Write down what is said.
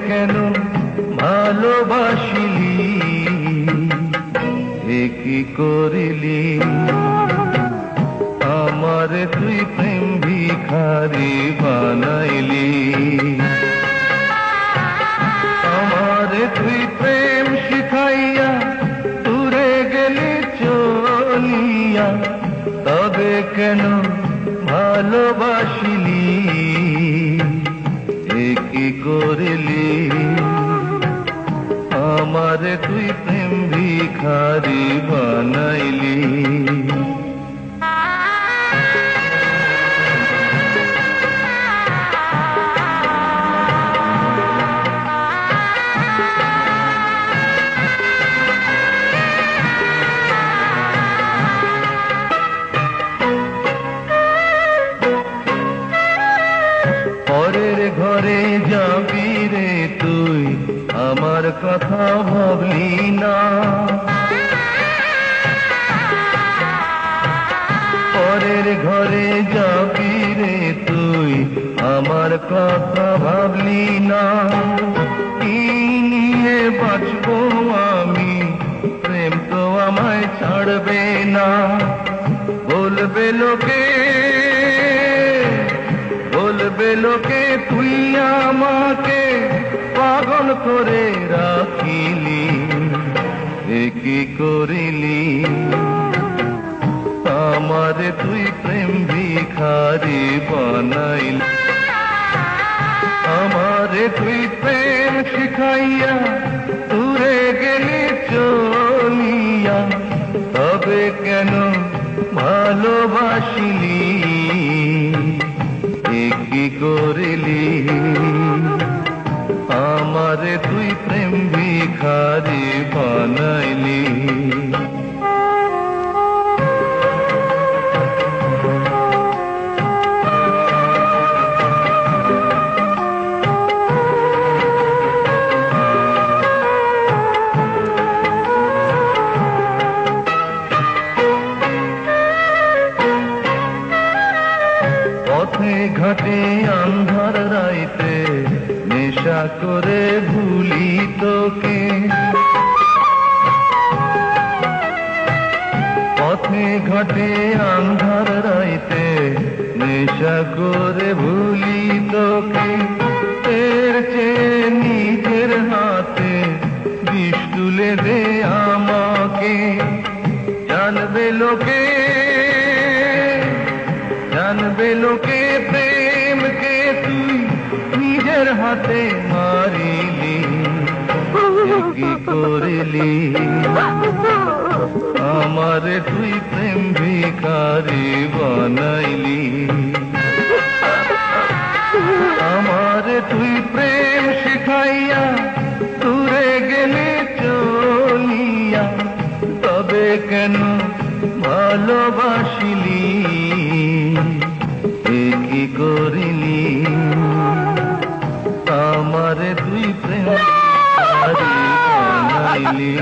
কেন ভালোবাসিলি, এ কি করিলি? আমারে তুই প্রেম ভিখারি বানাইলি, আমারে তুই প্রেম শিখাইয়া দূরে গেলি চলিয়া, তবে কেন ভালোবাসিলি, এ কি করিলি? আমারে তুই প্রেম ভিখারি বানাইলি। পরের ঘরে যাবি রে তুই, আমার কথা ভাবলি না। পরের ঘরে যাবি রে তুই, আমার কথা ভাবলি না। কি নিয়ে বাঁচবো আমি, প্রেম তো আমায় ছাড়বে না। বলবে লোকে, বলবে লোকে তুই আমাকে পাগল করে রাখিলি, এ কি করিলি? আমারে তুই প্রেম ভিখারি বানাইলি, আমারে তুই প্রেম শিখাইয়া দূরে গেলি চলিয়া, তবে কেন ভালোবাসিলি, এ কি করিলি? আমারে তুই প্রেম ভিখারি বানাইলি। পথে ঘাটে আন্ধার রাইতে নেশা করে ভুলি তোকে, পথে ঘাটে আন্ধার রাইতে নেশা করে ভুলি তোকে। এর চেয়ে নিজের হাতে বিষ তুলে দে আমাকে, জানবে লোকে, জানবে লোকে প্রেমকে তুই নিজের হাতে মারিলি, কি করিলি? আমারে তুই প্রেম ভিখারি বানাইলি, আমারে তুই প্রেম শিখাইয়া দূরে গেলি চলিয়া, তবে কেন ভালোবাসিলি, এ কি করিলি? আমারে তুই প্রেম ভিখারি বানাইলি।